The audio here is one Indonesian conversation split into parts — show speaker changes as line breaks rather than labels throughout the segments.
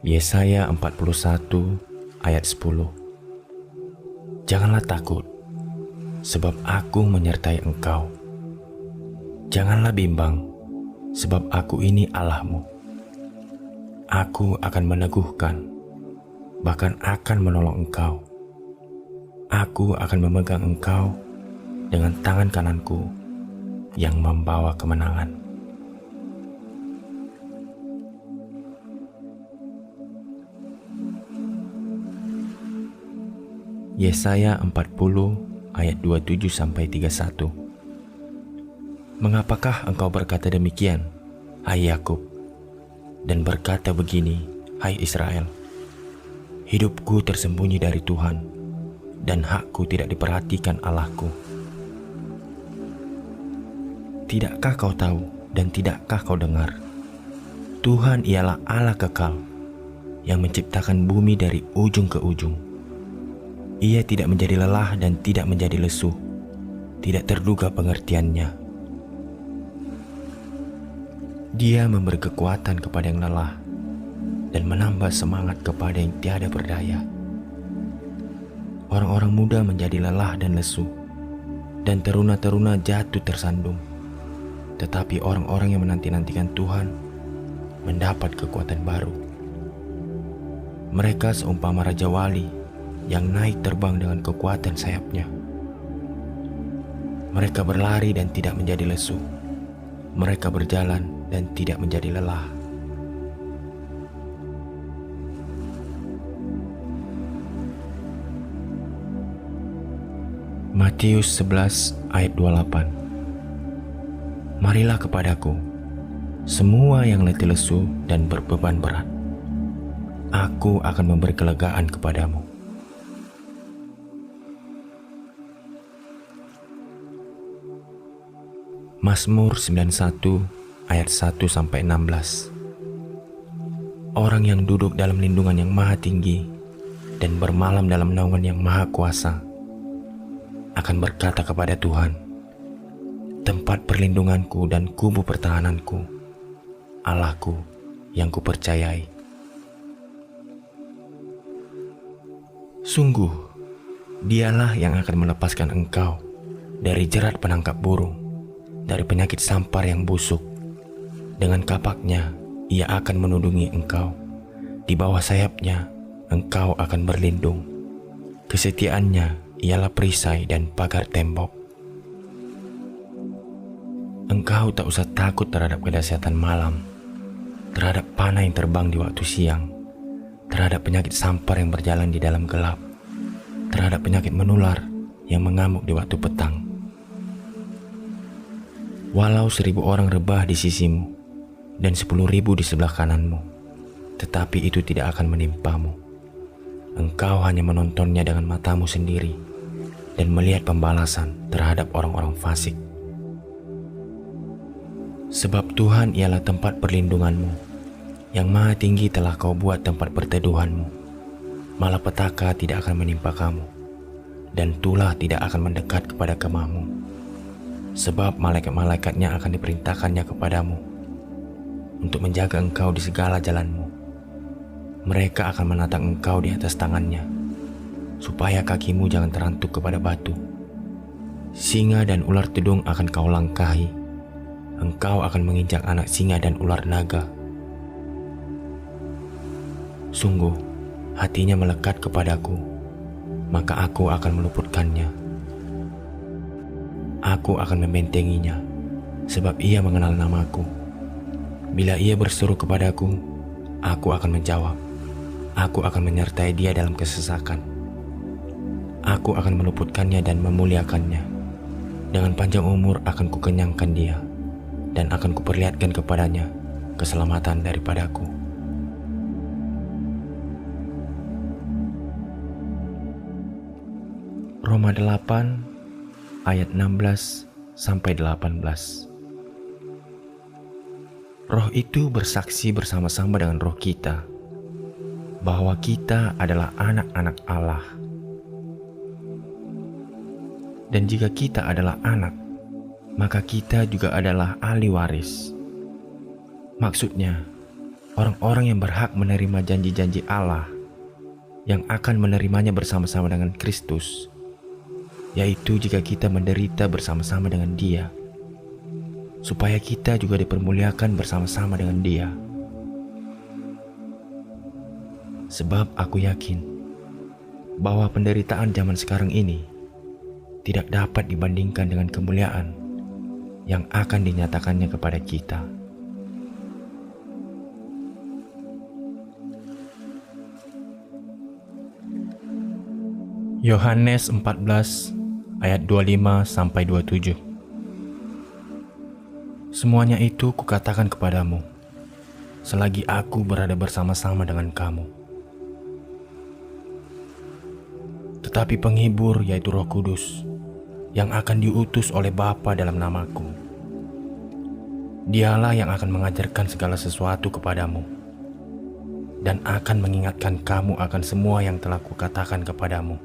Yesaya 41 ayat 10. Janganlah takut, sebab aku menyertai engkau. Janganlah bimbang, sebab aku ini Allahmu. Aku akan meneguhkan, bahkan akan menolong engkau. Aku akan memegang engkau dengan tangan kananku yang membawa kemenangan. Yesaya 40 ayat 27-31. Mengapakah engkau berkata demikian, hai Yakub, dan berkata begini, hai Israel? Hidupku tersembunyi dari Tuhan, dan hakku tidak diperhatikan Allahku. Tidakkah kau tahu dan tidakkah kau dengar? Tuhan ialah Allah kekal, yang menciptakan bumi dari ujung ke ujung. Ia tidak menjadi lelah dan tidak menjadi lesu, tidak terduga pengertiannya. Dia memberi kekuatan kepada yang lelah dan menambah semangat kepada yang tiada berdaya. Orang-orang muda menjadi lelah dan lesu, dan teruna-teruna jatuh tersandung. Tetapi orang-orang yang menanti-nantikan Tuhan mendapat kekuatan baru. Mereka seumpama Raja Wali yang naik terbang dengan kekuatan sayapnya. Mereka berlari dan tidak menjadi lesu. Mereka berjalan dan tidak menjadi lelah. Matius 11 ayat 28. Marilah kepadaku, semua yang letih lesu dan berbeban berat. Aku akan memberi kelegaan kepadamu. Mazmur 91 ayat 1-16. Orang yang duduk dalam lindungan yang maha tinggi dan bermalam dalam naungan yang maha kuasa akan berkata kepada Tuhan, tempat perlindunganku dan kubu pertahananku, Allahku yang kupercayai. Sungguh, dialah yang akan melepaskan engkau dari jerat penangkap burung, dari penyakit sampar yang busuk. Dengan kapaknya ia akan menudungi engkau, di bawah sayapnya engkau akan berlindung. Kesetiaannya ialah perisai dan pagar tembok. Engkau tak usah takut terhadap kedahsyatan malam, terhadap panah yang terbang di waktu siang, terhadap penyakit sampar yang berjalan di dalam gelap, terhadap penyakit menular yang mengamuk di waktu petang. Walau 1.000 orang rebah di sisimu dan 10.000 di sebelah kananmu, tetapi itu tidak akan menimpamu. Engkau hanya menontonnya dengan matamu sendiri dan melihat pembalasan terhadap orang-orang fasik. Sebab Tuhan ialah tempat perlindunganmu, yang maha tinggi telah kau buat tempat perteduhanmu. Malapetaka tidak akan menimpa kamu, dan tulah tidak akan mendekat kepada kemahmu. Sebab malaikat-malaikatnya akan diperintahkannya kepadamu untuk menjaga engkau di segala jalanmu. Mereka akan menatang engkau di atas tangannya, supaya kakimu jangan terantuk kepada batu. Singa dan ular tudung akan kau langkahi. Engkau akan menginjak anak singa dan ular naga. Sungguh, hatinya melekat kepadaku, maka aku akan meluputkannya. Aku akan membentenginya, sebab ia mengenal namaku. Bila ia berseru kepadaku, aku akan menjawab. Aku akan menyertai dia dalam kesesakan. Aku akan meluputkannya dan memuliakannya. Dengan panjang umur akan kukenyangkan dia, dan akan kuperlihatkan kepadanya keselamatan daripadaku. Roma 8 ayat 16-18. Roh itu bersaksi bersama-sama dengan roh kita bahwa kita adalah anak-anak Allah. Dan jika kita adalah anak, maka kita juga adalah ahli waris. Maksudnya, orang-orang yang berhak menerima janji-janji Allah, yang akan menerimanya bersama-sama dengan Kristus, yaitu jika kita menderita bersama-sama dengan Dia, supaya kita juga dipermuliakan bersama-sama dengan Dia. Sebab aku yakin bahwa penderitaan zaman sekarang ini tidak dapat dibandingkan dengan kemuliaan yang akan dinyatakannya kepada kita. Yohanes 14 ayat 25-27. Semuanya itu kukatakan kepadamu selagi aku berada bersama-sama dengan kamu. Tetapi penghibur, yaitu Roh Kudus, yang akan diutus oleh Bapa dalam namaku, Dialah yang akan mengajarkan segala sesuatu kepadamu dan akan mengingatkan kamu akan semua yang telah kukatakan kepadamu.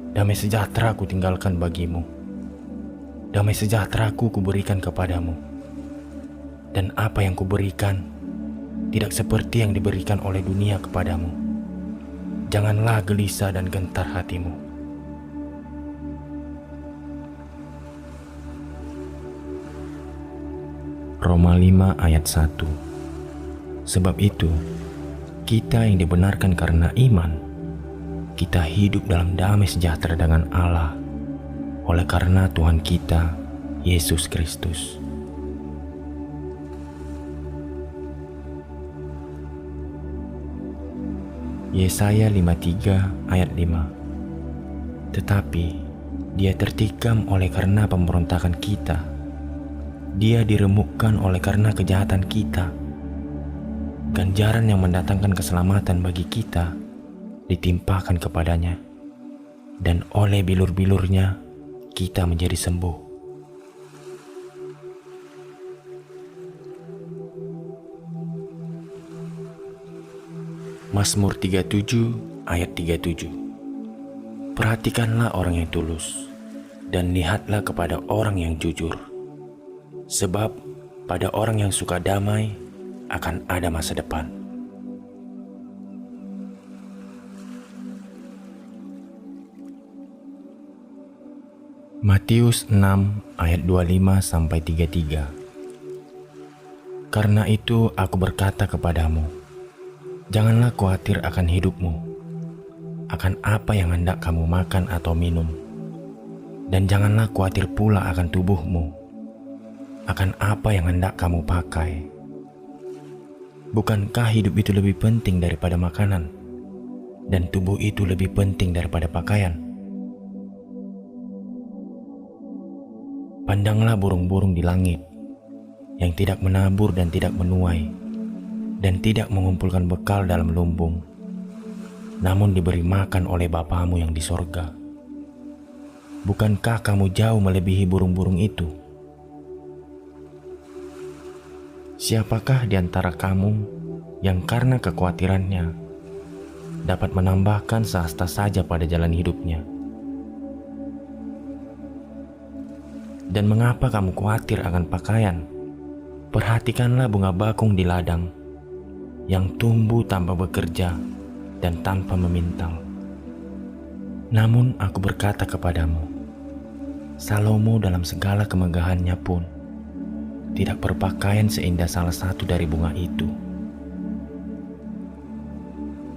Damai sejahtera ku tinggalkan bagimu, damai sejahtera ku kuberikan kepadamu. Dan apa yang kuberikan tidak seperti yang diberikan oleh dunia kepadamu. Janganlah gelisah dan gentar hatimu. Roma 5 ayat 1. Sebab itu, kita yang dibenarkan karena iman, kita hidup dalam damai sejahtera dengan Allah oleh karena Tuhan kita, Yesus Kristus. Yesaya 53 ayat 5. Tetapi Dia tertikam oleh karena pemberontakan kita, Dia diremukkan oleh karena kejahatan kita. Ganjaran yang mendatangkan keselamatan bagi kita ditimpakan kepadanya, dan oleh bilur-bilurnya kita menjadi sembuh. Mazmur 37 ayat 37. Perhatikanlah orang yang tulus, dan lihatlah kepada orang yang jujur. Sebab pada orang yang suka damai akan ada masa depan. Matius 6 ayat 25-33. Karena itu aku berkata kepadamu, janganlah khawatir akan hidupmu, akan apa yang hendak kamu makan atau minum, dan janganlah khawatir pula akan tubuhmu, akan apa yang hendak kamu pakai. Bukankah hidup itu lebih penting daripada makanan, dan tubuh itu lebih penting daripada pakaian? Pandanglah burung-burung di langit, yang tidak menabur dan tidak menuai, dan tidak mengumpulkan bekal dalam lumbung, namun diberi makan oleh Bapamu yang di sorga. Bukankah kamu jauh melebihi burung-burung itu? Siapakah di antara kamu yang karena kekhawatirannya dapat menambahkan sehasta saja pada jalan hidupnya? Dan mengapa kamu khawatir akan pakaian? Perhatikanlah bunga bakung di ladang, yang tumbuh tanpa bekerja dan tanpa memintal. Namun aku berkata kepadamu, Salomo dalam segala kemegahannya pun tidak berpakaian seindah salah satu dari bunga itu.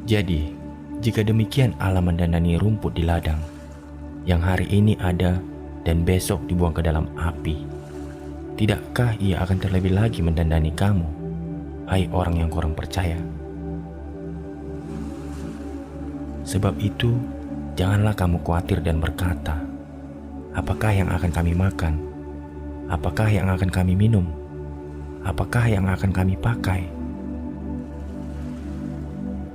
Jadi, jika demikian Allah mendandani rumput di ladang, yang hari ini ada dan besok dibuang ke dalam api, tidakkah Ia akan terlebih lagi mendandani kamu, hai orang yang kurang percaya? Sebab itu, janganlah kamu khawatir dan berkata, apakah yang akan kami makan? Apakah yang akan kami minum? Apakah yang akan kami pakai?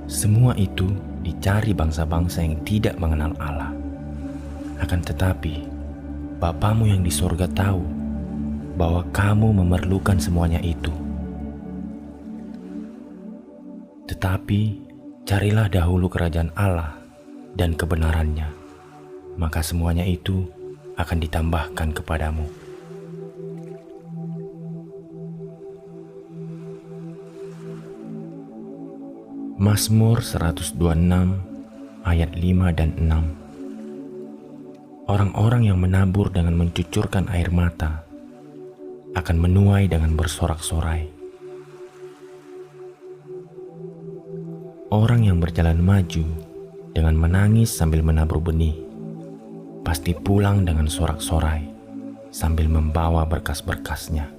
Semua itu dicari bangsa-bangsa yang tidak mengenal Allah. Akan tetapi, Bapamu yang di sorga tahu bahwa kamu memerlukan semuanya itu. Tetapi carilah dahulu kerajaan Allah dan kebenarannya, maka semuanya itu akan ditambahkan kepadamu. Mazmur 126 ayat 5 dan 6. Orang-orang yang menabur dengan mencucurkan air mata akan menuai dengan bersorak-sorai. Orang yang berjalan maju dengan menangis sambil menabur benih pasti pulang dengan sorak-sorai sambil membawa berkas-berkasnya.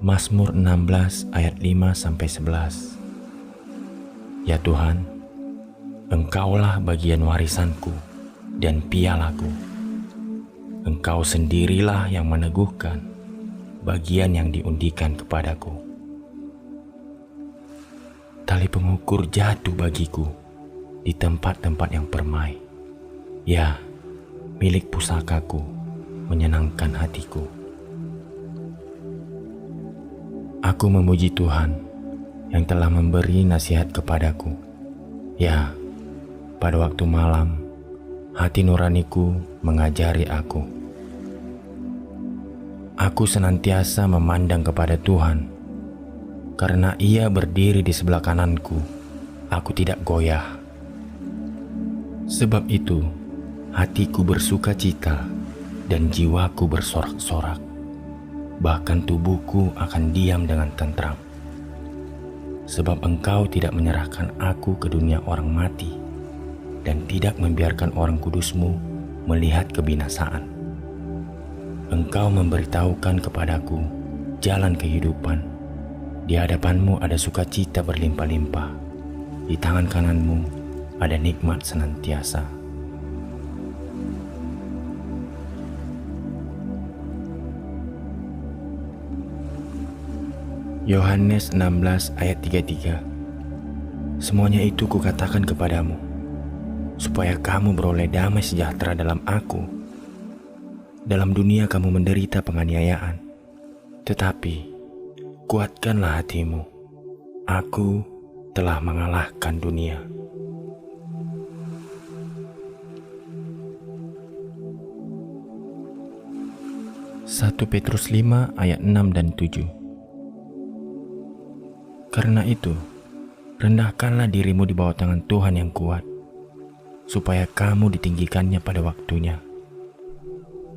Mazmur 16 ayat 5-11. Ya Tuhan, Engkaulah bagian warisanku dan pialaku. Engkau sendirilah yang meneguhkan bagian yang diundikan kepadaku. Tali pengukur jatuh bagiku di tempat-tempat yang permai. Ya, milik pusakaku menyenangkan hatiku. Aku memuji Tuhan yang telah memberi nasihat kepadaku. Ya, pada waktu malam, hati nuraniku mengajari aku. Aku senantiasa memandang kepada Tuhan, karena Ia berdiri di sebelah kananku, aku tidak goyah. Sebab itu, hatiku bersuka cita dan jiwaku bersorak-sorak. Bahkan tubuhku akan diam dengan tentram. Sebab Engkau tidak menyerahkan aku ke dunia orang mati dan tidak membiarkan orang kudus-Mu melihat kebinasaan. Engkau memberitahukan kepadaku jalan kehidupan. Di hadapan-Mu ada sukacita berlimpah-limpah. Di tangan kanan-Mu ada nikmat senantiasa. Yohanes 16 ayat 33. Semuanya itu kukatakan kepadamu, supaya kamu beroleh damai sejahtera dalam aku. Dalam dunia kamu menderita penganiayaan, tetapi kuatkanlah hatimu. Aku telah mengalahkan dunia. Satu Petrus 5 ayat 6 dan 7. Karena itu, rendahkanlah dirimu di bawah tangan Tuhan yang kuat, supaya kamu ditinggikannya pada waktunya.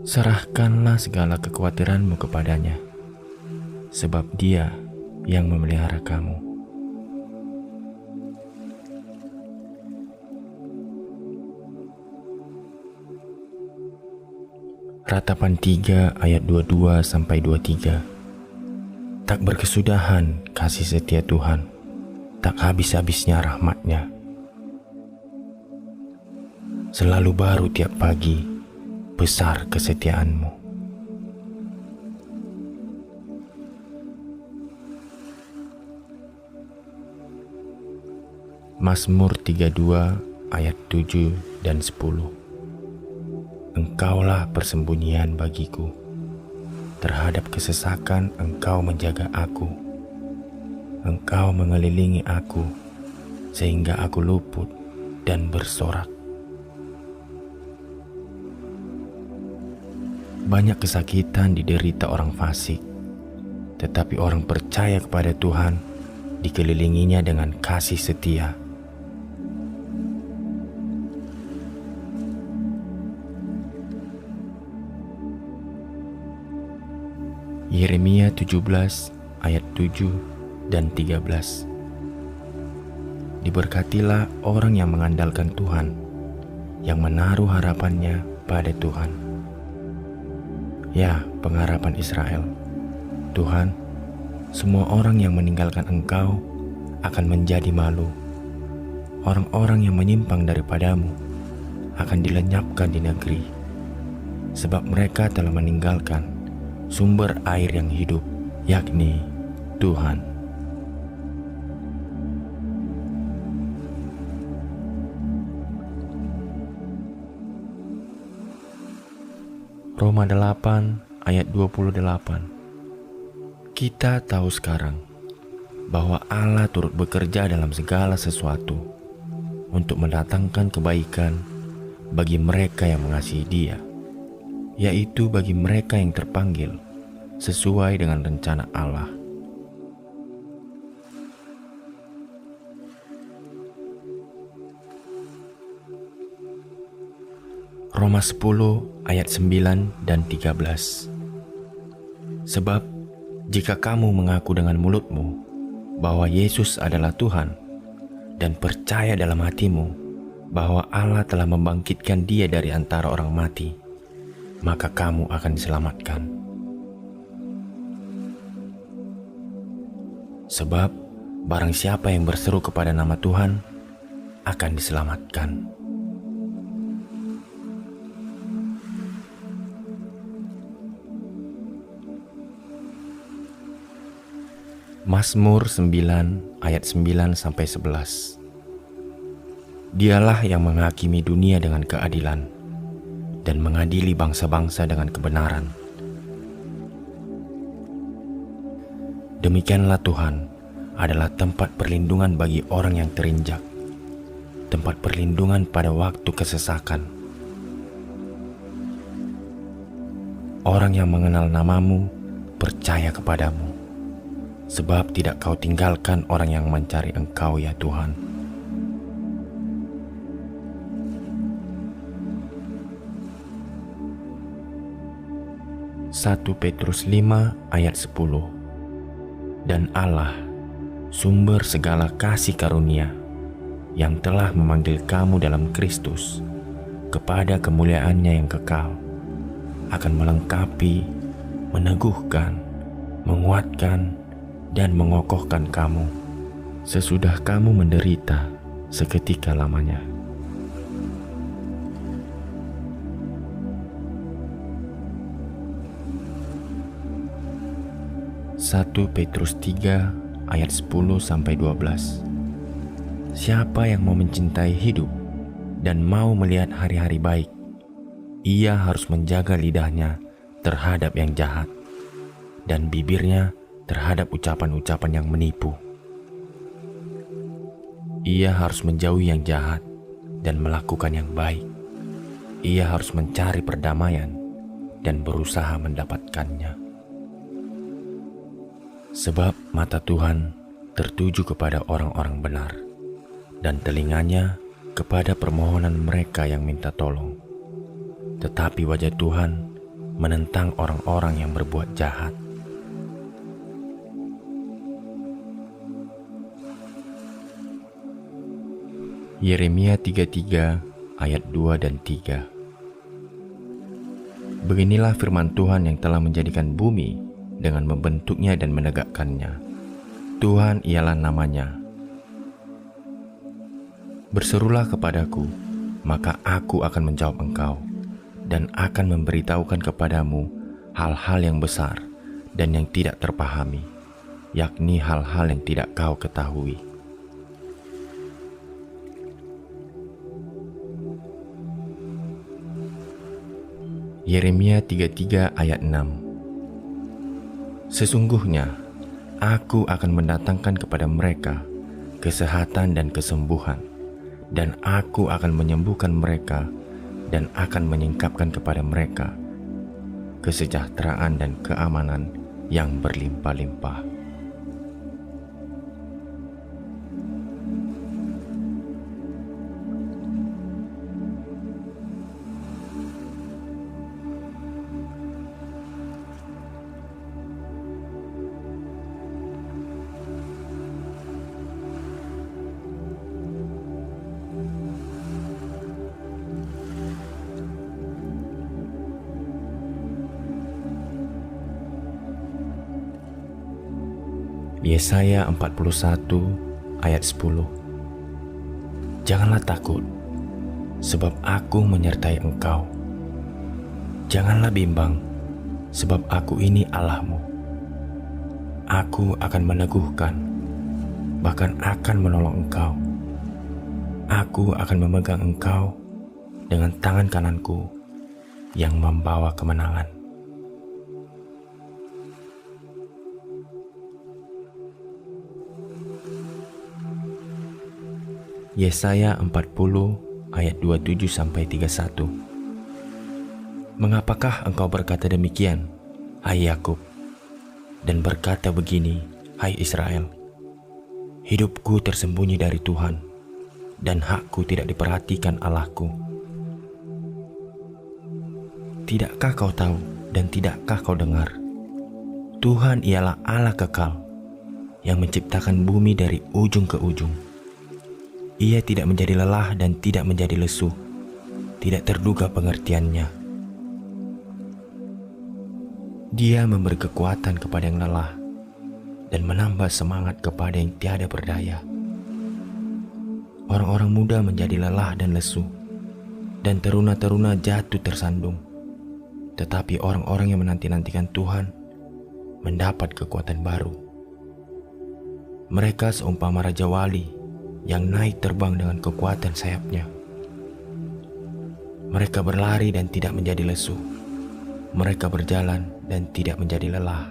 Serahkanlah segala kekhawatiranmu kepadanya, sebab Dia yang memelihara kamu. Ratapan 3 ayat 22-23. Tak berkesudahan kasih setia Tuhan, tak habis-habisnya rahmat-Nya. Selalu baru tiap pagi, besar kesetiaan-Mu. Mazmur 32 ayat 7 dan 10. Engkaulah persembunyian bagiku. Terhadap kesesakan Engkau menjaga aku. Engkau mengelilingi aku sehingga aku luput dan bersorak. Banyak kesakitan diderita orang fasik, tetapi orang percaya kepada Tuhan dikelilinginya dengan kasih setia. Yeremia 17 ayat 7 dan 13. Diberkatilah orang yang mengandalkan Tuhan, yang menaruh harapannya pada Tuhan. Ya, pengharapan Israel, Tuhan, semua orang yang meninggalkan Engkau akan menjadi malu. Orang-orang yang menyimpang daripadamu akan dilenyapkan di negeri, sebab mereka telah meninggalkan sumber air yang hidup, yakni Tuhan. Roma 8 ayat 28. Kita tahu sekarang bahwa Allah turut bekerja dalam segala sesuatu untuk mendatangkan kebaikan bagi mereka yang mengasihi Dia, yaitu bagi mereka yang terpanggil sesuai dengan rencana Allah. Roma 10 ayat 9 dan 13. Sebab jika kamu mengaku dengan mulutmu bahwa Yesus adalah Tuhan dan percaya dalam hatimu bahwa Allah telah membangkitkan Dia dari antara orang mati, maka kamu akan diselamatkan. Sebab barang siapa yang berseru kepada nama Tuhan akan diselamatkan. Mazmur 9 ayat 9 sampai 11. Dialah yang menghakimi dunia dengan keadilan dan mengadili bangsa-bangsa dengan kebenaran. Demikianlah Tuhan adalah tempat perlindungan bagi orang yang terinjak, tempat perlindungan pada waktu kesesakan. Orang yang mengenal namamu percaya kepadamu, sebab tidak kau tinggalkan orang yang mencari Engkau, ya Tuhan. Satu Petrus 5 ayat 10. Dan Allah, sumber segala kasih karunia, yang telah memanggil kamu dalam Kristus kepada kemuliaan-Nya yang kekal, akan melengkapi, meneguhkan, menguatkan, dan mengokohkan kamu sesudah kamu menderita seketika lamanya. Satu Petrus 3 ayat 10 sampai 12. Siapa yang mau mencintai hidup dan mau melihat hari-hari baik, ia harus menjaga lidahnya terhadap yang jahat dan bibirnya terhadap ucapan-ucapan yang menipu. Ia harus menjauhi yang jahat dan melakukan yang baik. Ia harus mencari perdamaian dan berusaha mendapatkannya. Sebab mata Tuhan tertuju kepada orang-orang benar, dan telinganya kepada permohonan mereka yang minta tolong. Tetapi wajah Tuhan menentang orang-orang yang berbuat jahat. Yeremia 33 ayat 2 dan 3. Beginilah firman Tuhan yang telah menjadikan bumi dengan membentuknya dan menegakkannya. Tuhan ialah namanya. Berserulah kepadaku, maka aku akan menjawab engkau, dan akan memberitahukan kepadamu hal-hal yang besar dan yang tidak terpahami, yakni hal-hal yang tidak kau ketahui. Yeremia 33 ayat 6. Sesungguhnya aku akan mendatangkan kepada mereka kesehatan dan kesembuhan, dan aku akan menyembuhkan mereka dan akan menyingkapkan kepada mereka kesejahteraan dan keamanan yang berlimpah-limpah. Yesaya 41 ayat 10. Janganlah takut, sebab aku menyertai engkau. Janganlah bimbang, sebab aku ini Allahmu. Aku akan meneguhkan, bahkan akan menolong engkau. Aku akan memegang engkau dengan tangan kananku yang membawa kemenangan. Yesaya 40 ayat 27-31. Mengapakah engkau berkata demikian, hai Yakub, dan berkata begini, hai Israel? Hidupku tersembunyi dari Tuhan, dan hakku tidak diperhatikan Allahku. Tidakkah kau tahu dan tidakkah kau dengar? Tuhan ialah Allah kekal, yang menciptakan bumi dari ujung ke ujung. Ia tidak menjadi lelah dan tidak menjadi lesu, tidak terduga pengertiannya. Dia memberi kekuatan kepada yang lelah dan menambah semangat kepada yang tiada berdaya. Orang-orang muda menjadi lelah dan lesu, dan teruna-teruna jatuh tersandung. Tetapi orang-orang yang menanti-nantikan Tuhan mendapat kekuatan baru. Mereka seumpama raja wali yang naik terbang dengan kekuatan sayapnya. Mereka berlari dan tidak menjadi lesu. Mereka berjalan dan tidak menjadi lelah.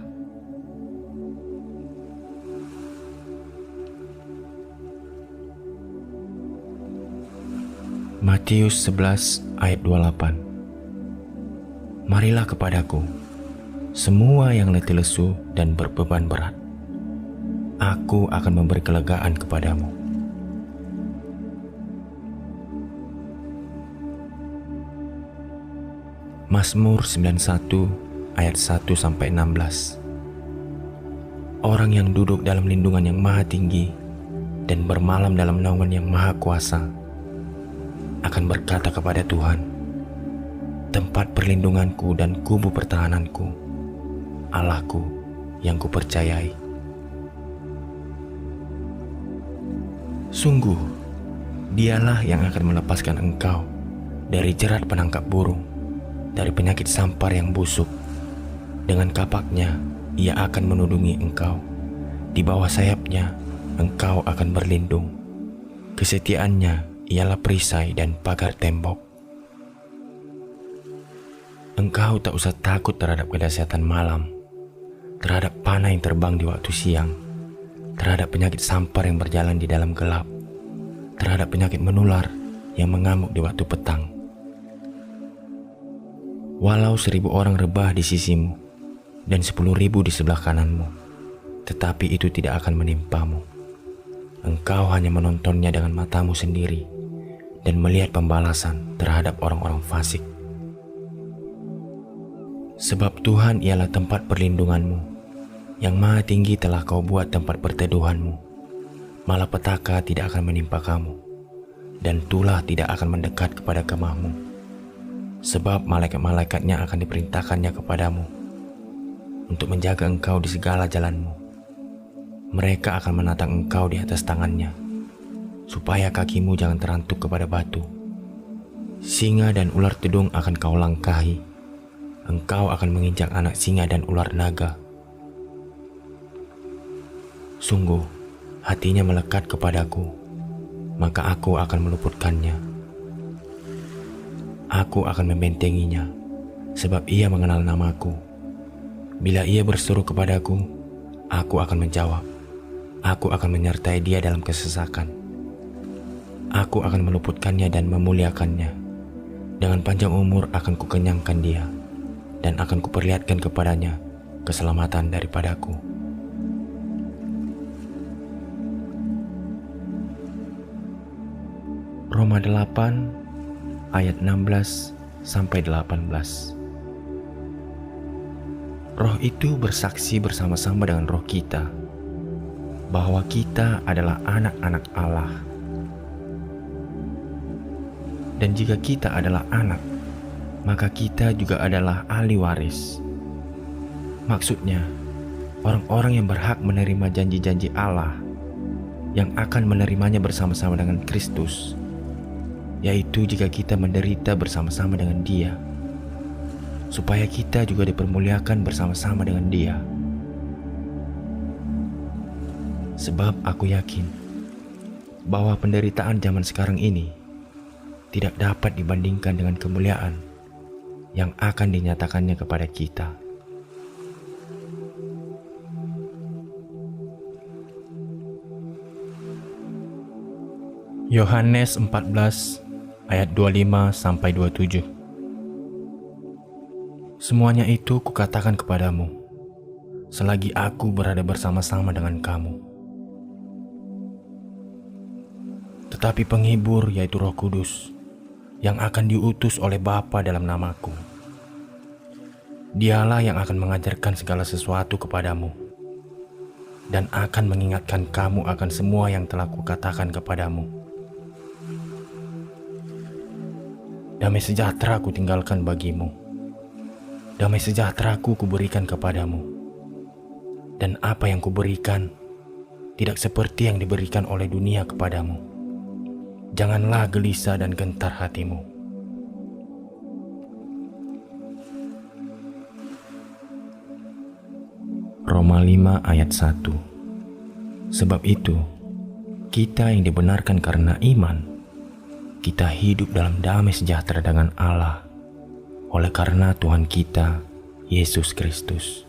Matius 11 ayat 28. Marilah kepadaku, semua yang letih lesu dan berbeban berat. Aku akan memberi kelegaan kepadamu. Mazmur 91 ayat 1-16. Orang yang duduk dalam lindungan yang maha tinggi dan bermalam dalam naungan yang maha kuasa akan berkata kepada Tuhan, tempat perlindunganku dan kubu pertahananku, Allahku yang kupercayai. Sungguh, dialah yang akan melepaskan engkau dari jerat penangkap burung, dari penyakit sampar yang busuk. Dengan kapaknya ia akan menudungi engkau, di bawah sayapnya engkau akan berlindung. Kesetiaannya ialah perisai dan pagar tembok. Engkau tak usah takut terhadap kedahsyatan malam, terhadap panah yang terbang di waktu siang, terhadap penyakit sampar yang berjalan di dalam gelap, terhadap penyakit menular yang mengamuk di waktu petang. Walau 1000 orang rebah di sisimu dan 10.000 di sebelah kananmu, tetapi itu tidak akan menimpamu. Engkau hanya menontonnya dengan matamu sendiri dan melihat pembalasan terhadap orang-orang fasik. Sebab Tuhan ialah tempat perlindunganmu, yang maha tinggi telah kau buat tempat perteduhanmu. Malapetaka tidak akan menimpa kamu, dan tulah tidak akan mendekat kepada kemahmu. Sebab malaikat-malaikatnya akan diperintahkannya kepadamu untuk menjaga engkau di segala jalanmu. Mereka akan menatang engkau di atas tangannya, supaya kakimu jangan terantuk kepada batu. Singa dan ular tedung akan kau langkahi. Engkau akan menginjak anak singa dan ular naga. Sungguh, hatinya melekat kepadaku, maka aku akan meluputkannya. Aku akan membentenginya, sebab ia mengenal namaku. Bila ia berseru kepadaku, aku akan menjawab. Aku akan menyertai dia dalam kesesakan. Aku akan meluputkannya dan memuliakannya. Dengan panjang umur akan kukenyangkan dia, dan akan kuperlihatkan kepadanya keselamatan daripadaku. Roma 8 ayat 16-18. Roh itu bersaksi bersama-sama dengan roh kita bahwa kita adalah anak-anak Allah. Dan jika kita adalah anak, maka kita juga adalah ahli waris. Maksudnya, orang-orang yang berhak menerima janji-janji Allah, yang akan menerimanya bersama-sama dengan Kristus, yaitu jika kita menderita bersama-sama dengan Dia, supaya kita juga dipermuliakan bersama-sama dengan Dia. Sebab aku yakin bahwa penderitaan zaman sekarang ini tidak dapat dibandingkan dengan kemuliaan yang akan dinyatakannya kepada kita. Yohanes 14 ayat 25-27. Semuanya itu kukatakan kepadamu, selagi aku berada bersama-sama dengan kamu. Tetapi penghibur, yaitu Roh Kudus, yang akan diutus oleh Bapa dalam namaku, Dialah yang akan mengajarkan segala sesuatu kepadamu dan akan mengingatkan kamu akan semua yang telah kukatakan kepadamu. Damai sejahtera ku tinggalkan bagimu. Damai sejahtera-Ku kuberikan kepadamu. Dan apa yang kuberikan tidak seperti yang diberikan oleh dunia kepadamu. Janganlah gelisah dan gentar hatimu. Roma 5 ayat 1. Sebab itu, kita yang dibenarkan karena iman, kita hidup dalam damai sejahtera dengan Allah oleh karena Tuhan kita, Yesus Kristus.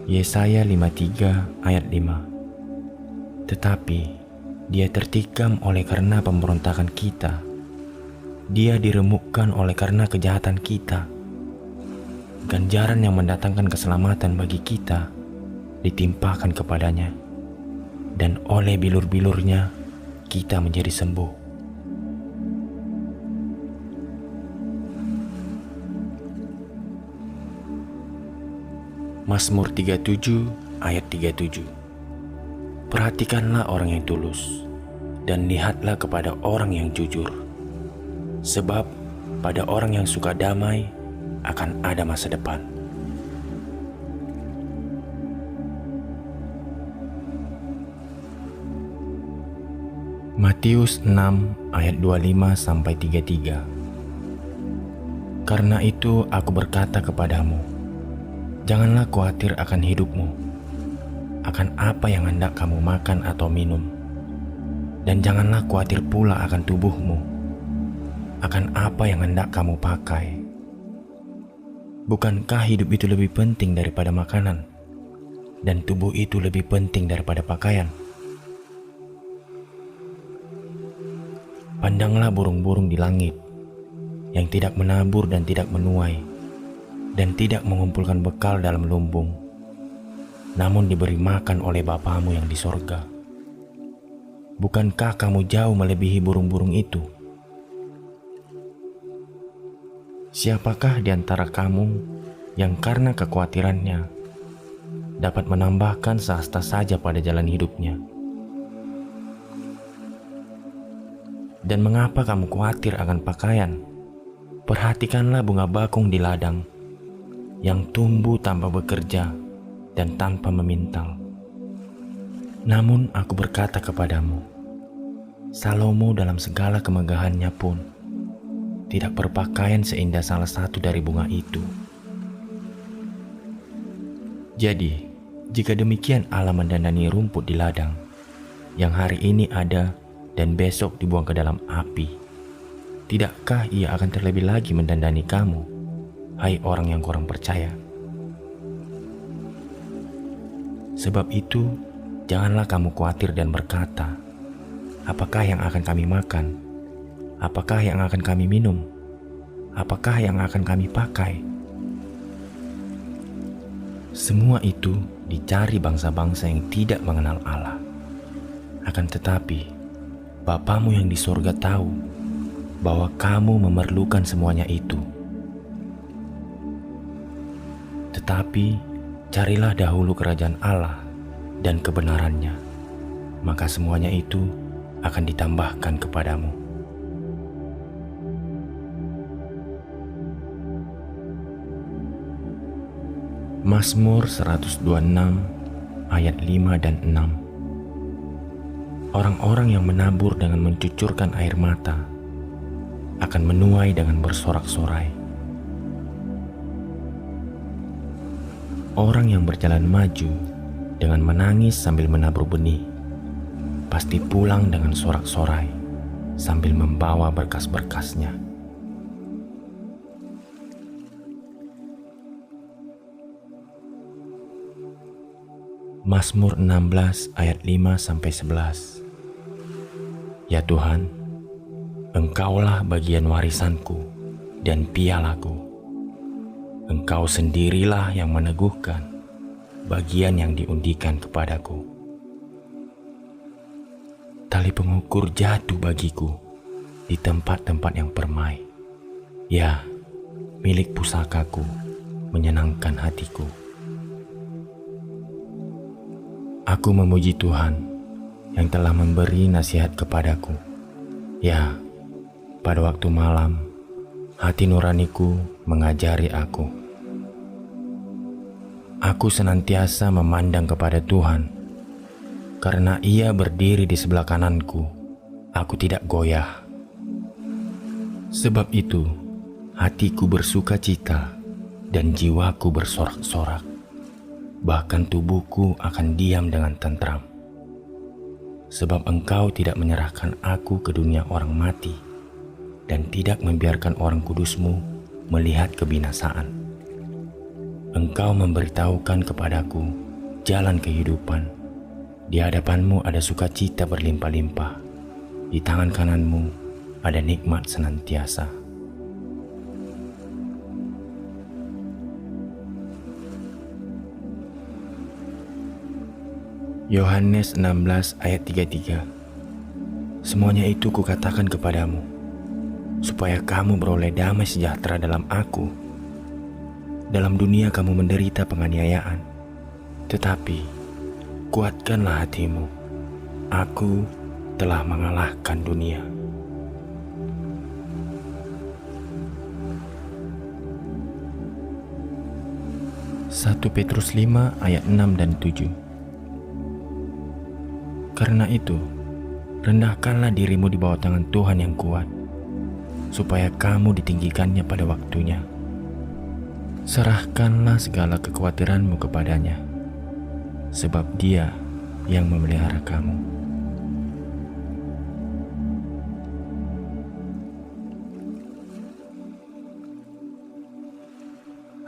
Yesaya 53 ayat 5. Tetapi dia tertikam oleh karena pemberontakan kita, dia diremukkan oleh karena kejahatan kita. Ganjaran yang mendatangkan keselamatan bagi kita ditimpakan kepadanya, dan oleh bilur-bilurnya kita menjadi sembuh. Mazmur 37 ayat 37. Perhatikanlah orang yang tulus, dan lihatlah kepada orang yang jujur. Sebab pada orang yang suka damai akan ada masa depan. Matius 6 ayat 25-33. Karena itu aku berkata kepadamu, janganlah khawatir akan hidupmu, akan apa yang hendak kamu makan atau minum, dan janganlah khawatir pula akan tubuhmu, akan apa yang hendak kamu pakai. Bukankah hidup itu lebih penting daripada makanan, dan tubuh itu lebih penting daripada pakaian? Pandanglah burung-burung di langit, yang tidak menabur dan tidak menuai, dan tidak mengumpulkan bekal dalam lumbung, namun diberi makan oleh Bapamu yang di sorga. Bukankah kamu jauh melebihi burung-burung itu? Siapakah di antara kamu yang karena kekhawatirannya dapat menambahkan sehasta saja pada jalan hidupnya? Dan mengapa kamu khawatir akan pakaian? Perhatikanlah bunga bakung di ladang, yang tumbuh tanpa bekerja dan tanpa memintal. Namun aku berkata kepadamu, Salomo dalam segala kemegahannya pun tidak berpakaian seindah salah satu dari bunga itu. Jadi, jika demikian Allah mendandani rumput di ladang, yang hari ini ada dan besok dibuang ke dalam api, tidakkah Ia akan terlebih lagi mendandani kamu, hai orang yang kurang percaya? Sebab itu, janganlah kamu khawatir dan berkata, apakah yang akan kami makan? Apakah yang akan kami minum? Apakah yang akan kami pakai? Semua itu dicari bangsa-bangsa yang tidak mengenal Allah. Akan tetapi, Bapamu yang di sorga tahu bahwa kamu memerlukan semuanya itu. Tetapi carilah dahulu kerajaan Allah dan kebenarannya, maka semuanya itu akan ditambahkan kepadamu. Mazmur 126 ayat 5 dan 6. Orang-orang yang menabur dengan mencucurkan air mata akan menuai dengan bersorak-sorai. Orang yang berjalan maju dengan menangis sambil menabur benih pasti pulang dengan sorak-sorai sambil membawa berkas-berkasnya. Mazmur 16 ayat 5-11. Ya Tuhan, Engkaulah bagian warisanku dan pialaku. Engkau sendirilah yang meneguhkan bagian yang diundikan kepadaku. Tali pengukur jatuh bagiku di tempat-tempat yang permai. Ya, milik pusakaku menyenangkan hatiku. Aku memuji Tuhan yang telah memberi nasihat kepadaku. Ya, pada waktu malam, hati nuraniku mengajari aku. Aku senantiasa memandang kepada Tuhan. Karena Ia berdiri di sebelah kananku, aku tidak goyah. Sebab itu, hatiku bersuka cita dan jiwaku bersorak-sorak. Bahkan tubuhku akan diam dengan tentram. Sebab Engkau tidak menyerahkan aku ke dunia orang mati dan tidak membiarkan orang kudus-Mu melihat kebinasaan. Engkau memberitahukan kepadaku jalan kehidupan. Di hadapan-Mu ada sukacita berlimpah-limpah. Di tangan kanan-Mu ada nikmat senantiasa. Yohanes 16 ayat 33. Semuanya itu kukatakan kepadamu, supaya kamu beroleh damai sejahtera dalam aku. Dalam dunia kamu menderita penganiayaan, tetapi kuatkanlah hatimu, aku telah mengalahkan dunia. Satu Petrus 5 ayat 6 dan 7. Karena itu, rendahkanlah dirimu di bawah tangan Tuhan yang kuat, supaya kamu ditinggikannya pada waktunya. Serahkanlah segala kekhawatiranmu kepadanya, sebab Dia yang memelihara kamu.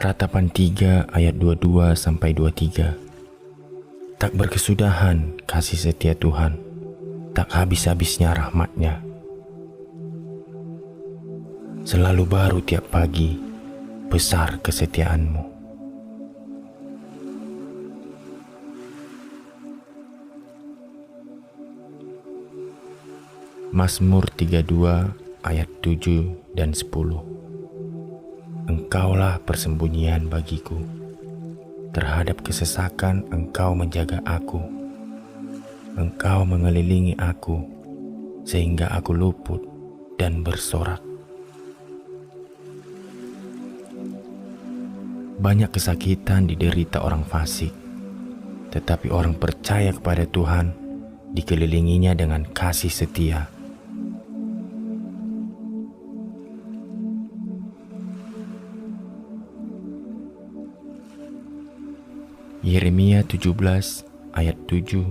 Ratapan 3 ayat 22-23. Tak berkesudahan kasih setia Tuhan, tak habis-habisnya rahmat-Nya. Selalu baru tiap pagi, besar kesetiaan-Mu. Mazmur 32 ayat 7 dan 10. Engkaulah persembunyian bagiku. Terhadap kesesakan Engkau menjaga aku. Engkau mengelilingi aku sehingga aku luput dan bersorak. Banyak kesakitan diderita orang fasik, tetapi orang percaya kepada Tuhan dikelilinginya dengan kasih setia. Yeremia 17 ayat 7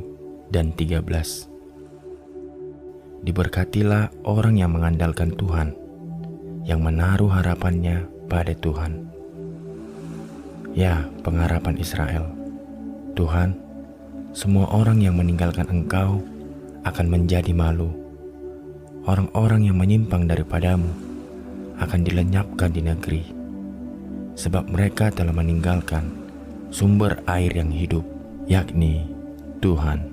dan 13. Diberkatilah orang yang mengandalkan Tuhan, yang menaruh harapannya pada Tuhan. Ya, pengharapan Israel, Tuhan, semua orang yang meninggalkan Engkau akan menjadi malu. Orang-orang yang menyimpang daripadamu akan dilenyapkan di negeri, sebab mereka telah meninggalkan sumber air yang hidup, yakni Tuhan.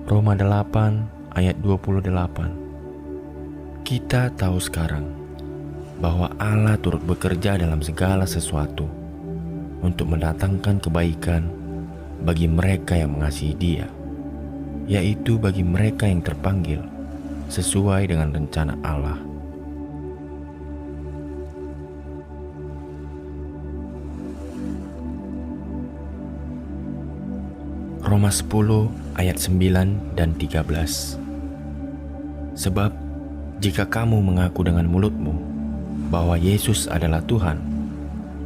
Roma 8 ayat 28. Kita tahu sekarang bahwa Allah turut bekerja dalam segala sesuatu untuk mendatangkan kebaikan bagi mereka yang mengasihi Dia, yaitu bagi mereka yang terpanggil sesuai dengan rencana Allah. Roma 10 ayat 9 dan 13. Sebab jika kamu mengaku dengan mulutmu bahwa Yesus adalah Tuhan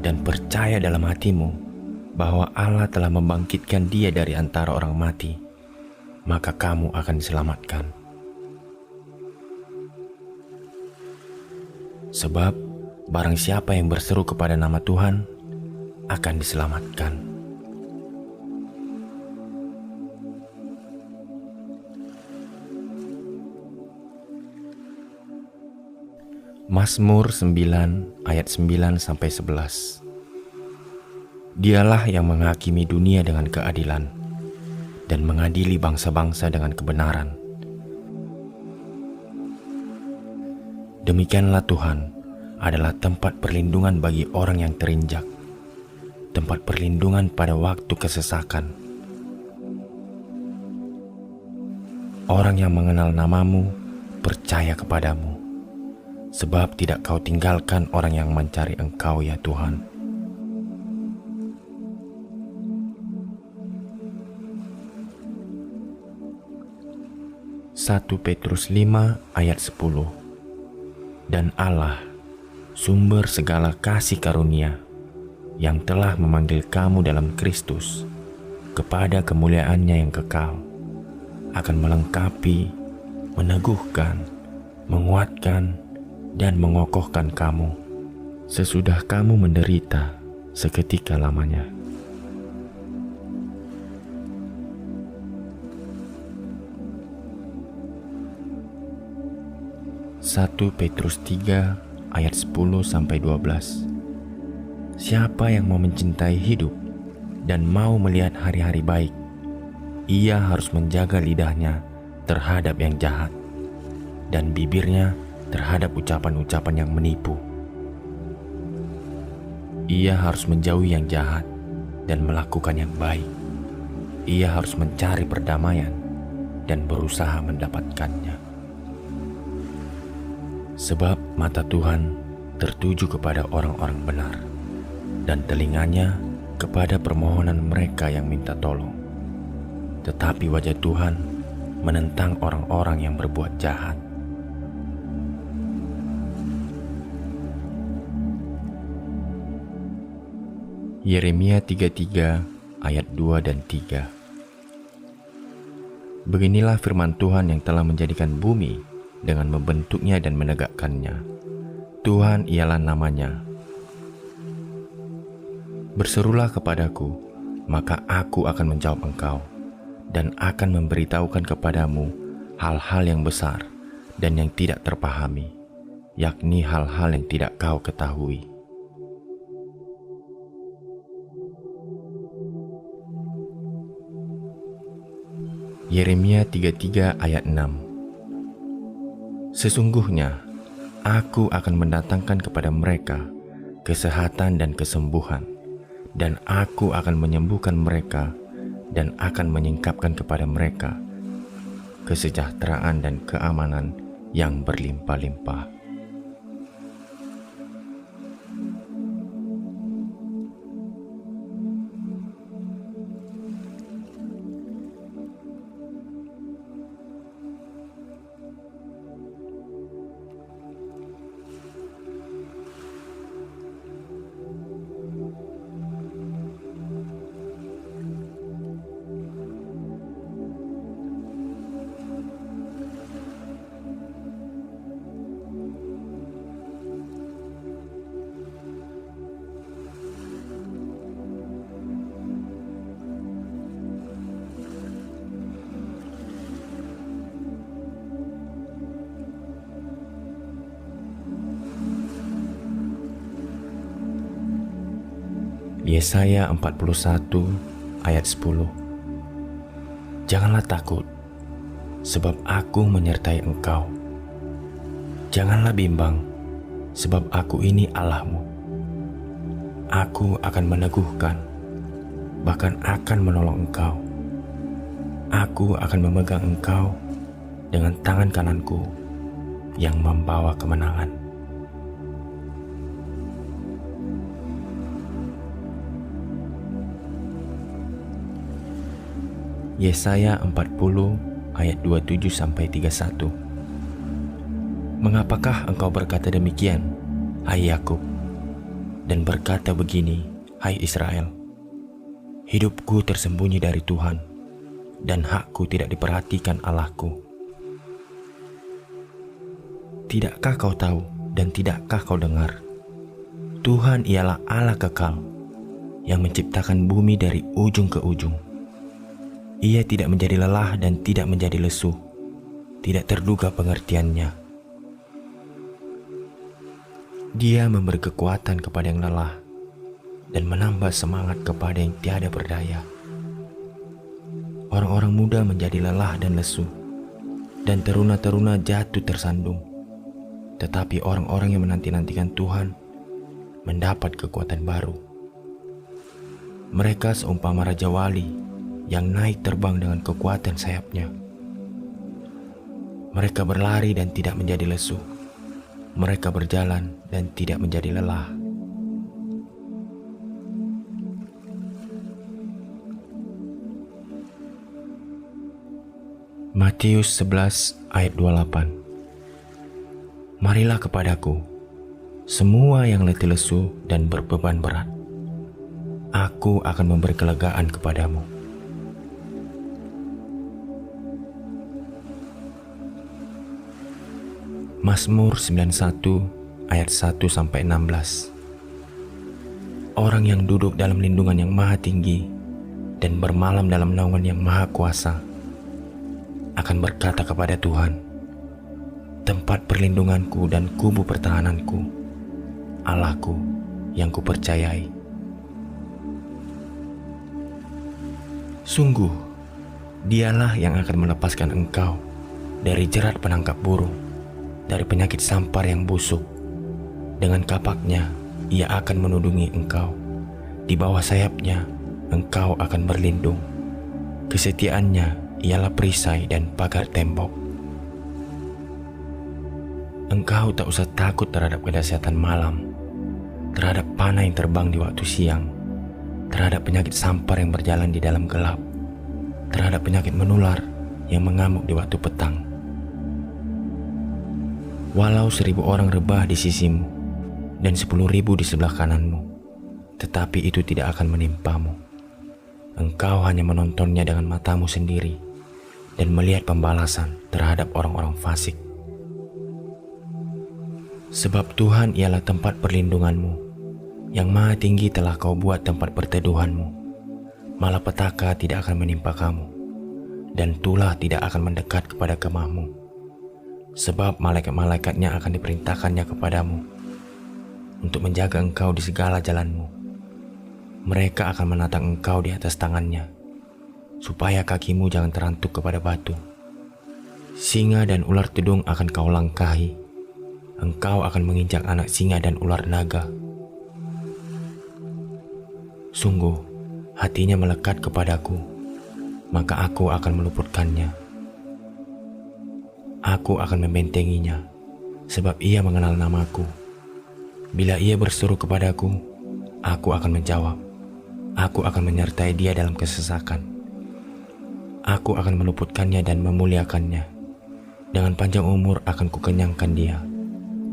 dan percaya dalam hatimu bahwa Allah telah membangkitkan Dia dari antara orang mati, maka kamu akan diselamatkan. Sebab barang siapa yang berseru kepada nama Tuhan, akan diselamatkan. Mazmur 9 ayat 9-11. Dialah yang menghakimi dunia dengan keadilan dan mengadili bangsa-bangsa dengan kebenaran. Demikianlah Tuhan adalah tempat perlindungan bagi orang yang terinjak, tempat perlindungan pada waktu kesesakan. Orang yang mengenal namamu percaya kepadamu, sebab tidak kau tinggalkan orang yang mencari Engkau, ya Tuhan. Satu Petrus 5 ayat 10. Dan Allah, sumber segala kasih karunia, yang telah memanggil kamu dalam Kristus kepada kemuliaannya yang kekal, akan melengkapi, meneguhkan, menguatkan, dan mengokohkan kamu sesudah kamu menderita seketika lamanya. Satu Petrus 3 ayat 10-12. Siapa yang mau mencintai hidup dan mau melihat hari-hari baik, ia harus menjaga lidahnya terhadap yang jahat dan bibirnya terhadap ucapan-ucapan yang menipu. Ia harus menjauhi yang jahat dan melakukan yang baik. Ia harus mencari perdamaian dan berusaha mendapatkannya. Sebab mata Tuhan tertuju kepada orang-orang benar, dan telinganya kepada permohonan mereka yang minta tolong. Tetapi wajah Tuhan menentang orang-orang yang berbuat jahat. Yeremia 33 ayat 2 dan 3. Beginilah firman Tuhan yang telah menjadikan bumi dengan membentuknya dan menegakkannya. Tuhan ialah namanya. Berserulah kepadaku, maka aku akan menjawab engkau, dan akan memberitahukan kepadamu hal-hal yang besar dan yang tidak terpahami, yakni hal-hal yang tidak kau ketahui. Yeremia 33 ayat 6. Sesungguhnya aku akan mendatangkan kepada mereka kesehatan dan kesembuhan, dan aku akan menyembuhkan mereka dan akan menyingkapkan kepada mereka kesejahteraan dan keamanan yang berlimpah-limpah. Yesaya 41 ayat 10. Janganlah takut, sebab aku menyertai engkau. Janganlah bimbang, sebab aku ini Allahmu. Aku akan meneguhkan, bahkan akan menolong engkau. Aku akan memegang engkau dengan tangan kananku yang membawa kemenangan. Yesaya 40 ayat 27-31. Mengapakah engkau berkata demikian, hai Yakub, dan berkata begini, hai Israel? Hidupku tersembunyi dari Tuhan, dan hakku tidak diperhatikan Allahku. Tidakkah kau tahu dan tidakkah kau dengar? Tuhan ialah Allah kekal, yang menciptakan bumi dari ujung ke ujung. Ia tidak menjadi lelah dan tidak menjadi lesu, tidak terduga pengertiannya. Dia memberi kekuatan kepada yang lelah dan menambah semangat kepada yang tiada berdaya. Orang-orang muda menjadi lelah dan lesu, dan teruna-teruna jatuh tersandung. Tetapi orang-orang yang menanti-nantikan Tuhan mendapat kekuatan baru. Mereka seumpama Raja Wali yang naik terbang dengan kekuatan sayapnya. Mereka berlari dan tidak menjadi lesu. Mereka berjalan dan tidak menjadi lelah. Matius 11 ayat 28. Marilah kepadaku, semua yang letih lesu dan berbeban berat. Aku akan memberi kelegaan kepadamu. Mazmur 91 ayat 1-16. Orang yang duduk dalam lindungan yang maha tinggi dan bermalam dalam naungan yang maha kuasa akan berkata kepada Tuhan, tempat perlindunganku dan kubu pertahananku, Allahku yang kupercayai. Sungguh, dialah yang akan melepaskan engkau dari jerat penangkap burung, dari penyakit sampar yang busuk. Dengan kapaknya, ia akan menudungi engkau. Di bawah sayapnya, engkau akan berlindung. Kesetiaannya ialah perisai dan pagar tembok. Engkau tak usah takut terhadap kedahsyatan malam, terhadap panah yang terbang di waktu siang, terhadap penyakit sampar yang berjalan di dalam gelap, terhadap penyakit menular yang mengamuk di waktu petang. Walau 1.000 orang rebah di sisimu dan 10.000 di sebelah kananmu, tetapi itu tidak akan menimpamu. Engkau hanya menontonnya dengan matamu sendiri dan melihat pembalasan terhadap orang-orang fasik. Sebab Tuhan ialah tempat perlindunganmu, yang maha tinggi telah kau buat tempat perteduhanmu. Malapetaka tidak akan menimpa kamu, dan tulah tidak akan mendekat kepada kemahmu. Sebab malaikat-malaikatnya akan diperintahkannya kepadamu, untuk menjaga engkau di segala jalanmu. Mereka akan menatang engkau di atas tangannya, supaya kakimu jangan terantuk kepada batu. Singa dan ular tudung akan kau langkahi. Engkau akan menginjak anak singa dan ular naga. Sungguh, hatinya melekat kepadaku, maka aku akan meluputkannya. Aku akan membentenginya, sebab ia mengenal namaku. Bila ia berseru kepadaku, aku akan menjawab. Aku akan menyertai dia dalam kesesakan. Aku akan meluputkannya dan memuliakannya. Dengan panjang umur akan kukenyangkan dia,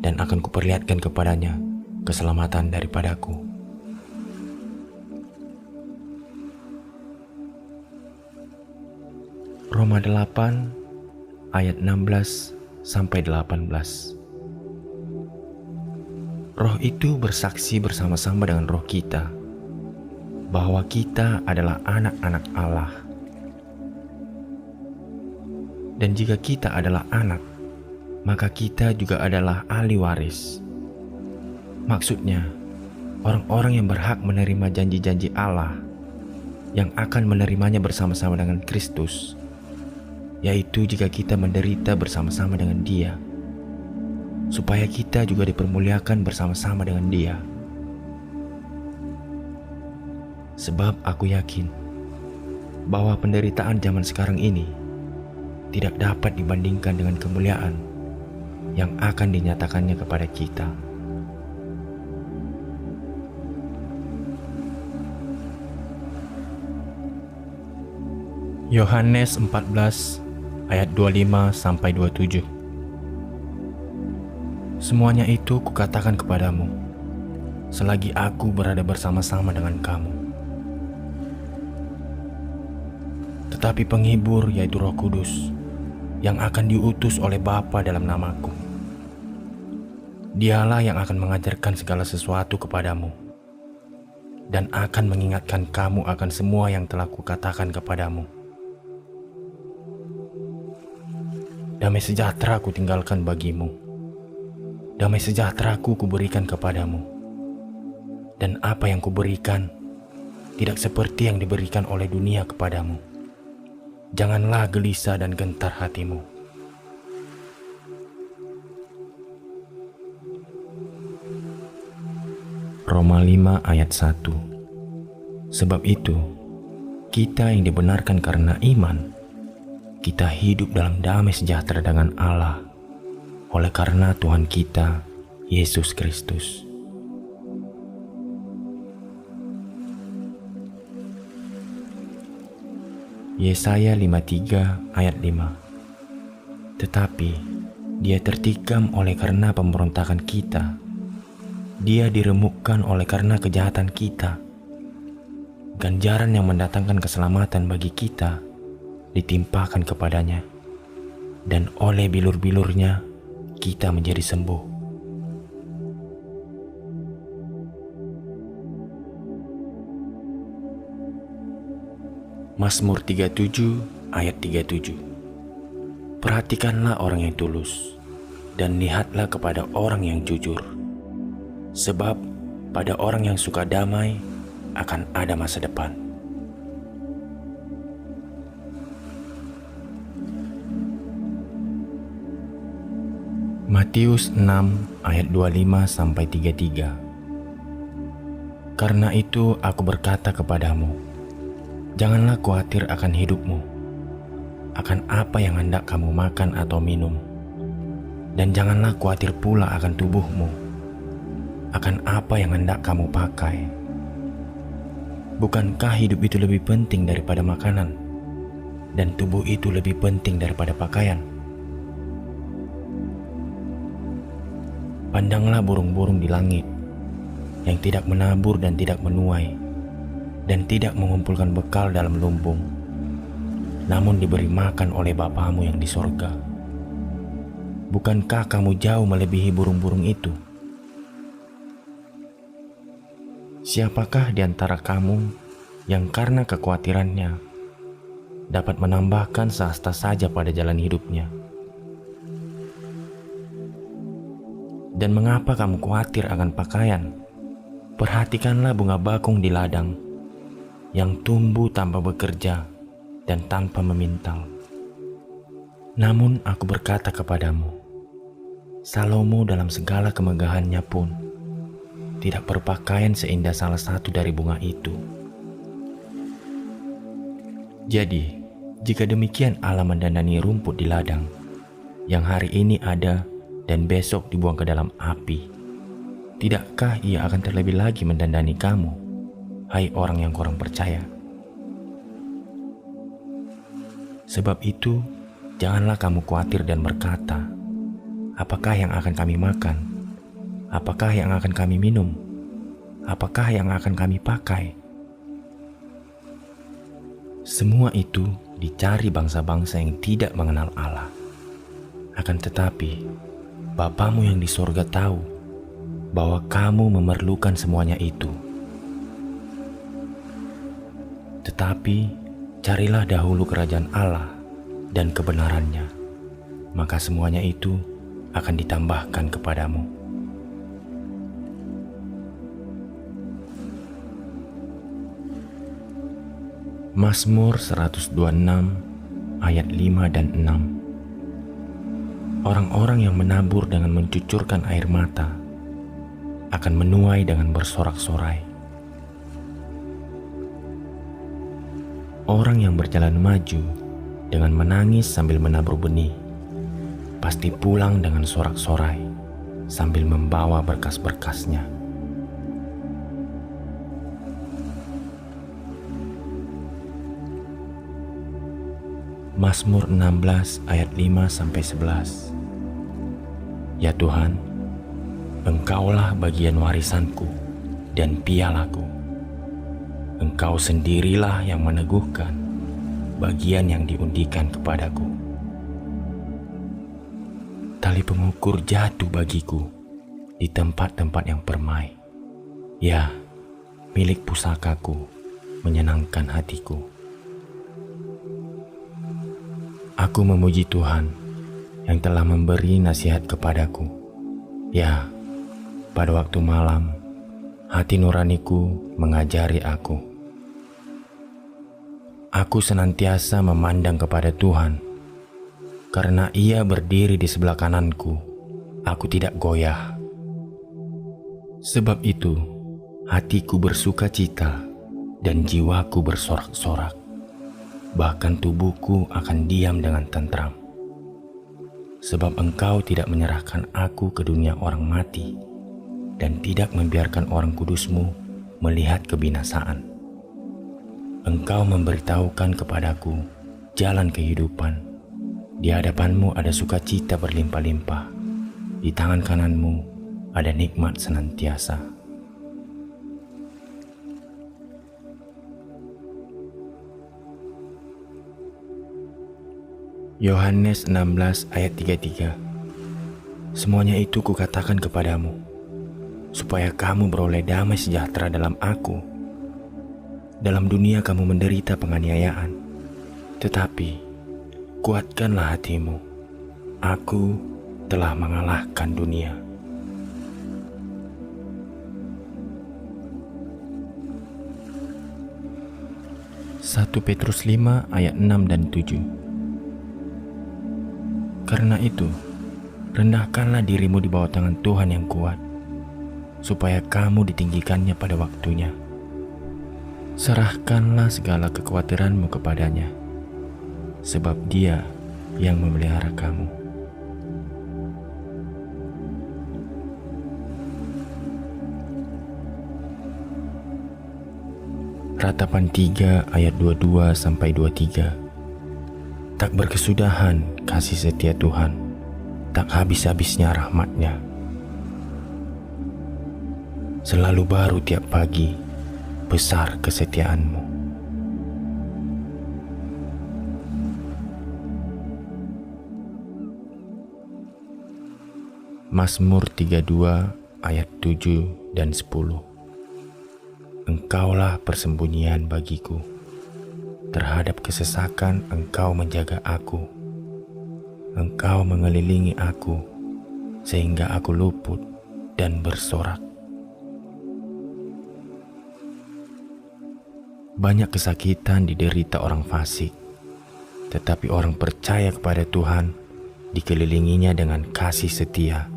dan akan kuperlihatkan kepadanya keselamatan daripadaku. Roma 8 ayat 16-18. Roh itu bersaksi bersama-sama dengan roh kita bahwa kita adalah anak-anak Allah. Dan jika kita adalah anak, maka kita juga adalah ahli waris. Maksudnya, orang-orang yang berhak menerima janji-janji Allah, yang akan menerimanya bersama-sama dengan Kristus, yaitu jika kita menderita bersama-sama dengan Dia, supaya kita juga dipermuliakan bersama-sama dengan Dia. Sebab aku yakin bahwa penderitaan zaman sekarang ini tidak dapat dibandingkan dengan kemuliaan yang akan dinyatakannya kepada kita. Yohanes 14 ayat 25-27. Semuanya itu kukatakan kepadamu selagi aku berada bersama-sama dengan kamu. Tetapi penghibur, yaitu Roh Kudus, yang akan diutus oleh Bapa dalam namaku, Dialah yang akan mengajarkan segala sesuatu kepadamu dan akan mengingatkan kamu akan semua yang telah kukatakan kepadamu. Damai sejahtera ku tinggalkan bagimu, damai sejahtera ku kuberikan kepadamu. Dan apa yang kuberikan tidak seperti yang diberikan oleh dunia kepadamu. Janganlah gelisah dan gentar hatimu. Roma 5 ayat 1. Sebab itu, kita yang dibenarkan karena iman, kita hidup dalam damai sejahtera dengan Allah oleh karena Tuhan kita, Yesus Kristus. Yesaya 53 ayat 5. Tetapi dia tertikam oleh karena pemberontakan kita, dia diremukkan oleh karena kejahatan kita. Ganjaran yang mendatangkan keselamatan bagi kita ditimpakan kepadanya, dan oleh bilur-bilurnya kita menjadi sembuh. Mazmur 37 ayat 37. Perhatikanlah orang yang tulus, dan lihatlah kepada orang yang jujur. Sebab pada orang yang suka damai akan ada masa depan. Matius 6 ayat 25-33. Karena itu aku berkata kepadamu, janganlah khawatir akan hidupmu, akan apa yang hendak kamu makan atau minum, dan janganlah khawatir pula akan tubuhmu, akan apa yang hendak kamu pakai. Bukankah hidup itu lebih penting daripada makanan, dan tubuh itu lebih penting daripada pakaian? Pandanglah burung-burung di langit, yang tidak menabur dan tidak menuai, dan tidak mengumpulkan bekal dalam lumbung, namun diberi makan oleh Bapamu yang di sorga. Bukankah kamu jauh melebihi burung-burung itu? Siapakah di antara kamu yang karena kekhawatirannya dapat menambahkan sehasta saja pada jalan hidupnya? Dan mengapa kamu khawatir akan pakaian? Perhatikanlah bunga bakung di ladang, yang tumbuh tanpa bekerja dan tanpa memintal. Namun aku berkata kepadamu, Salomo dalam segala kemegahannya pun tidak berpakaian seindah salah satu dari bunga itu. Jadi, jika demikian Allah mendandani rumput di ladang, yang hari ini ada dan besok dibuang ke dalam api, tidakkah Ia akan terlebih lagi mendandani kamu, hai orang yang kurang percaya? Sebab itu, janganlah kamu khawatir dan berkata, apakah yang akan kami makan? Apakah yang akan kami minum? Apakah yang akan kami pakai? Semua itu dicari bangsa-bangsa yang tidak mengenal Allah. Akan tetapi, Bapamu yang di sorga tahu bahwa kamu memerlukan semuanya itu. Tetapi, carilah dahulu kerajaan Allah dan kebenarannya, maka semuanya itu akan ditambahkan kepadamu. Mazmur 126 ayat 5 dan 6. Orang-orang yang menabur dengan mencucurkan air mata akan menuai dengan bersorak-sorai. Orang yang berjalan maju dengan menangis sambil menabur benih pasti pulang dengan sorak-sorai sambil membawa berkas-berkasnya. Mazmur 16 ayat 5-11. Ya Tuhan, Engkaulah bagian warisanku dan pialaku. Engkau sendirilah yang meneguhkan bagian yang diundikan kepadaku. Tali pengukur jatuh bagiku di tempat-tempat yang permai. Ya, milik pusakaku, menyenangkan hatiku. Aku memuji Tuhan yang telah memberi nasihat kepadaku. Ya, pada waktu malam, hati nuraniku mengajari aku. Aku senantiasa memandang kepada Tuhan, karena Ia berdiri di sebelah kananku, aku tidak goyah. Sebab itu, hatiku bersuka cita dan jiwaku bersorak-sorak. Bahkan tubuhku akan diam dengan tentram. Sebab Engkau tidak menyerahkan aku ke dunia orang mati dan tidak membiarkan orang kudus-Mu melihat kebinasaan. Engkau memberitahukan kepadaku jalan kehidupan. Di hadapan-Mu ada sukacita berlimpah-limpah. Di tangan kanan-Mu ada nikmat senantiasa. Yohanes 16 ayat 33. Semuanya itu kukatakan kepadamu, supaya kamu beroleh damai sejahtera dalam aku. Dalam dunia kamu menderita penganiayaan, tetapi kuatkanlah hatimu. Aku telah mengalahkan dunia. Satu Petrus 5 ayat 6 dan 7. Karena itu, rendahkanlah dirimu di bawah tangan Tuhan yang kuat, supaya kamu ditinggikannya pada waktunya. Serahkanlah segala kekhawatiranmu kepadanya, sebab Dia yang memelihara kamu. Ratapan 3 ayat 22-23. Tak berkesudahan kasih setia Tuhan, tak habis-habisnya rahmat-Nya. Selalu baru tiap pagi, besar kesetiaan-Mu. Mazmur 32 ayat 7 dan 10. Engkaulah persembunyian bagiku. Terhadap kesesakan Engkau menjaga aku. Engkau mengelilingi aku, sehingga aku luput dan bersorak. Banyak kesakitan diderita orang fasik, tetapi orang percaya kepada Tuhan dikelilinginya dengan kasih setia.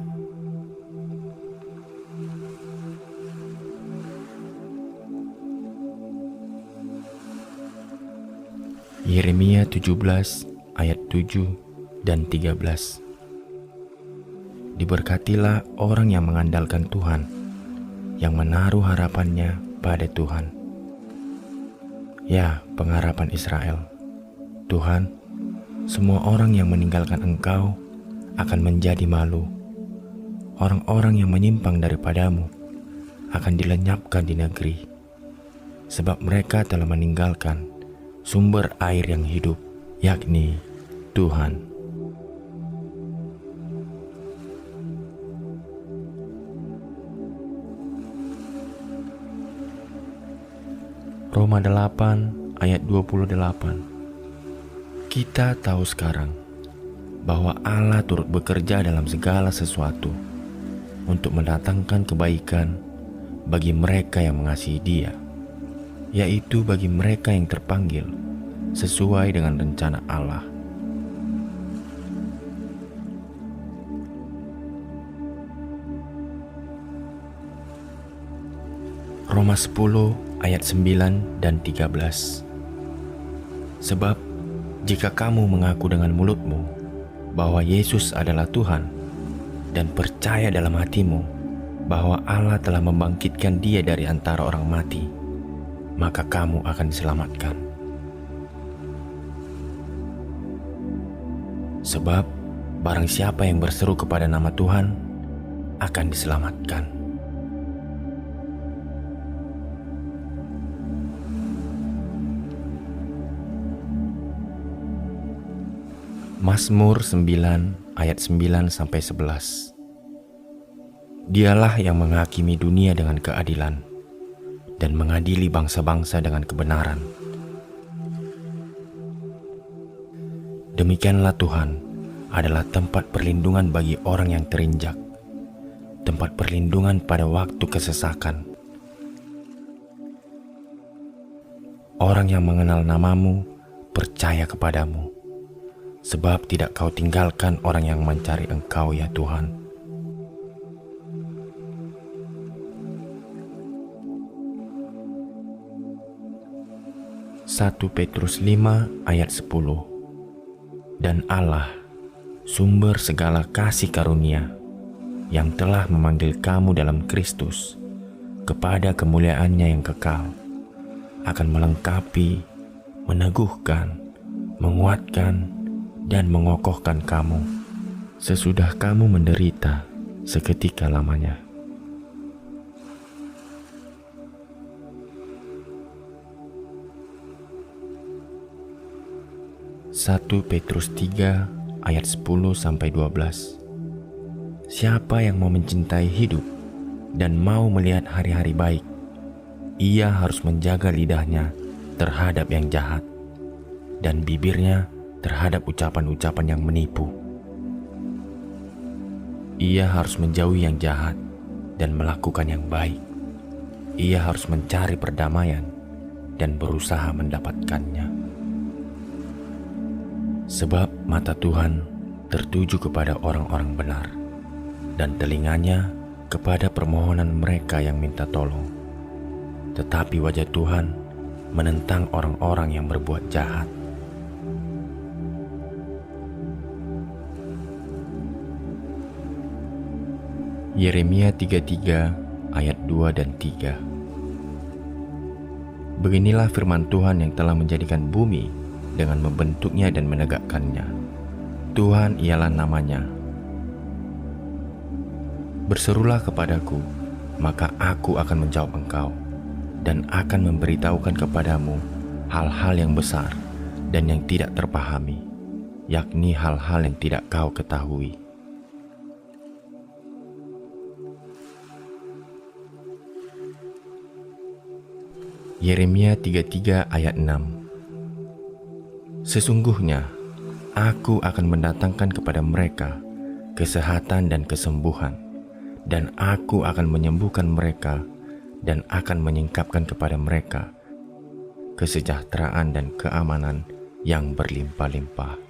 Yeremia 17 ayat 7 dan 13. Diberkatilah orang yang mengandalkan Tuhan, yang menaruh harapannya pada Tuhan. Ya, pengharapan Israel. Tuhan, semua orang yang meninggalkan Engkau akan menjadi malu. Orang-orang yang menyimpang daripadamu akan dilenyapkan di negeri, sebab mereka telah meninggalkan sumber air yang hidup, yakni Tuhan. Roma 8 ayat 28. Kita tahu sekarang bahwa Allah turut bekerja dalam segala sesuatu untuk mendatangkan kebaikan bagi mereka yang mengasihi Dia, yaitu bagi mereka yang terpanggil sesuai dengan rencana Allah. Roma 10 ayat 9 dan 13. Sebab jika kamu mengaku dengan mulutmu bahwa Yesus adalah Tuhan dan percaya dalam hatimu bahwa Allah telah membangkitkan Dia dari antara orang mati, maka kamu akan diselamatkan. Sebab barang siapa yang berseru kepada nama Tuhan akan diselamatkan. Mazmur 9 ayat 9-11. Dialah yang menghakimi dunia dengan keadilan dan mengadili bangsa-bangsa dengan kebenaran. Demikianlah Tuhan adalah tempat perlindungan bagi orang yang terinjak, tempat perlindungan pada waktu kesesakan. Orang yang mengenal namamu percaya kepadamu, sebab tidak kau tinggalkan orang yang mencari Engkau, ya Tuhan. Satu Petrus 5 ayat 10. Dan Allah, sumber segala kasih karunia, yang telah memanggil kamu dalam Kristus kepada kemuliaan-Nya yang kekal, akan melengkapi, meneguhkan, menguatkan, dan mengokohkan kamu sesudah kamu menderita seketika lamanya. Satu Petrus 3 ayat 10-12. Siapa yang mau mencintai hidup dan mau melihat hari-hari baik, ia harus menjaga lidahnya terhadap yang jahat dan bibirnya terhadap ucapan-ucapan yang menipu. Ia harus menjauhi yang jahat dan melakukan yang baik. Ia harus mencari perdamaian dan berusaha mendapatkannya. Sebab mata Tuhan tertuju kepada orang-orang benar, dan telinganya kepada permohonan mereka yang minta tolong. Tetapi wajah Tuhan menentang orang-orang yang berbuat jahat. Yeremia 33 ayat 2 dan 3. Beginilah firman Tuhan yang telah menjadikan bumi dengan membentuknya dan menegakkannya. Tuhan ialah namanya. Berserulah kepadaku, maka aku akan menjawab engkau, dan akan memberitahukan kepadamu hal-hal yang besar dan yang tidak terpahami, yakni hal-hal yang tidak kau ketahui. Yeremia 33 ayat 6. Sesungguhnya aku akan mendatangkan kepada mereka kesehatan dan kesembuhan, dan aku akan menyembuhkan mereka dan akan menyingkapkan kepada mereka kesejahteraan dan keamanan yang berlimpah-limpah.